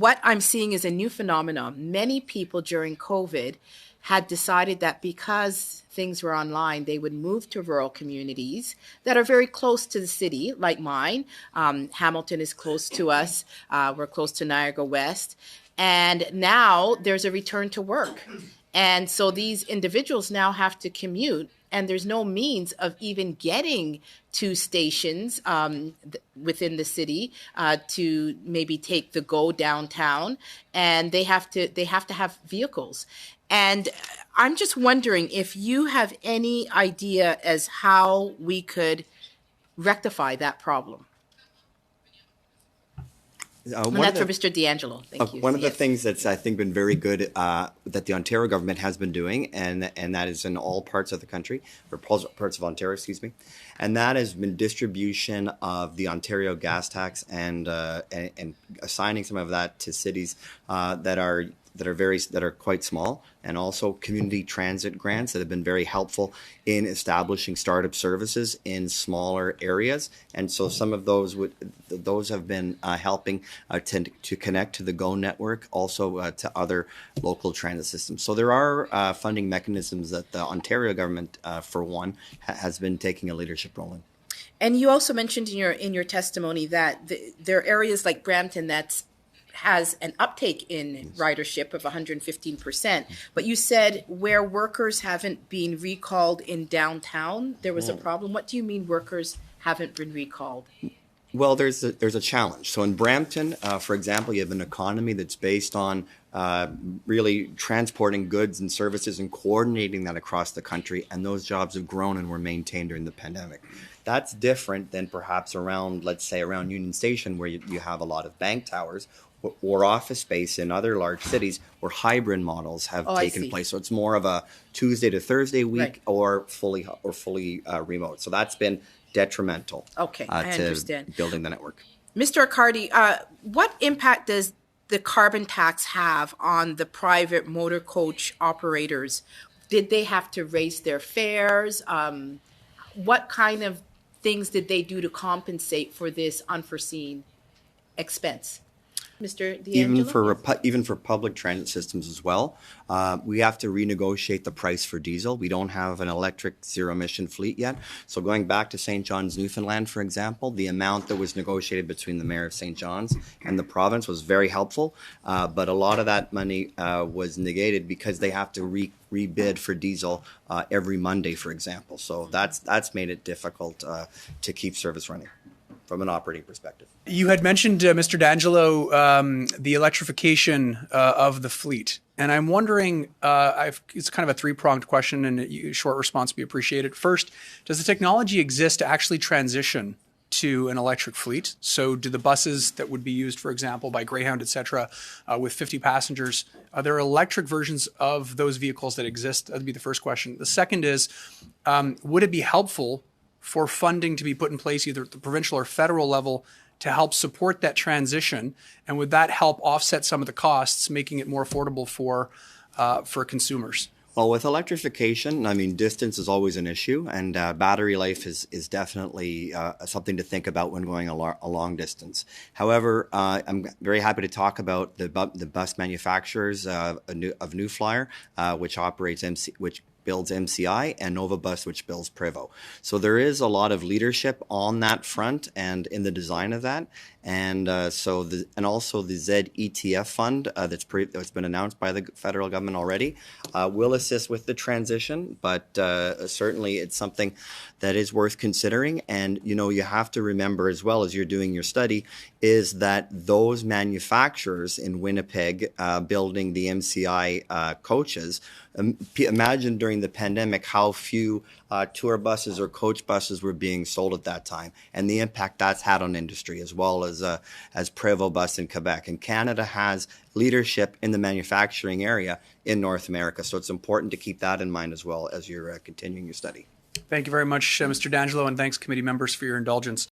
what I'm seeing is a new phenomenon. Many people during COVID had decided that because things were online, they would move to rural communities that are very close to the city, like mine. Hamilton is close to us. We're close to Niagara West. And now there's a return to work. And so these individuals now have to commute, and there's no means of even getting to stations within the city to maybe take the GO downtown, and they have to have vehicles. And I'm just wondering if you have any idea as how we could rectify that problem. And that's for Mr. D'Angelo. Thank you. One of the things that's, I think, been very good that the Ontario government has been doing, and that is in all parts of the country, or parts of Ontario, excuse me, and that has been distribution of the Ontario gas tax and assigning some of that to cities that are quite small, and also community transit grants that have been very helpful in establishing startup services in smaller areas. And so some of those have been helping to connect to the GO network, also to other local transit systems. So there are funding mechanisms that the Ontario government, for one, has been taking a leadership role in. And you also mentioned in your testimony that there are areas like Brampton has an uptake in ridership of 115%. But you said where workers haven't been recalled in downtown, there was a problem. What do you mean workers haven't been recalled? Well, there's a challenge. So in Brampton, for example, you have an economy that's based on really transporting goods and services and coordinating that across the country, and those jobs have grown and were maintained during the pandemic. That's different than perhaps around Union Station, where you have a lot of bank towers or office space in other large cities where hybrid models have taken place. So it's more of a Tuesday to Thursday week, or fully remote. So that's been detrimental I understand. To building the network. Mr. Accardi, what impact does the carbon tax have on the private motor coach operators? Did they have to raise their fares? What kind of things did they do to compensate for this unforeseen expense? Mr. D'Angelo? Even for public transit systems as well, we have to renegotiate the price for diesel. We don't have an electric zero-emission fleet yet. So going back to St. John's, Newfoundland, for example, the amount that was negotiated between the mayor of St. John's and the province was very helpful, but a lot of that money was negated because they have to rebid for diesel every Monday, for example. So that's made it difficult to keep service running from an operating perspective. You had mentioned, Mr. D'Angelo, the electrification of the fleet. And I'm wondering, it's kind of a three-pronged question, and a short response would be appreciated. First, does the technology exist to actually transition to an electric fleet? So do the buses that would be used, for example, by Greyhound, et cetera, with 50 passengers, are there electric versions of those vehicles that exist? That would be the first question. The second is, would it be helpful for funding to be put in place either at the provincial or federal level to help support that transition? And would that help offset some of the costs, making it more affordable for consumers? Well, with electrification, I mean, distance is always an issue, and battery life is definitely something to think about when going a long distance. However, I'm very happy to talk about the bus manufacturers of New Flyer, which builds MCI, and Novabus, which builds Prevost. So there is a lot of leadership on that front and in the design of that. And also the ZETF fund that's been announced by the federal government already will assist with the transition, but certainly it's something that is worth considering. And you have to remember as well as you're doing your study is that those manufacturers in Winnipeg building the MCI coaches, imagine during the pandemic how few tour buses or coach buses were being sold at that time, and the impact that's had on industry, as well as Prevost Bus in Quebec. And Canada has leadership in the manufacturing area in North America, so it's important to keep that in mind as well as you're continuing your study. Thank you very much, Mr. D'Angelo, and thanks, committee members, for your indulgence.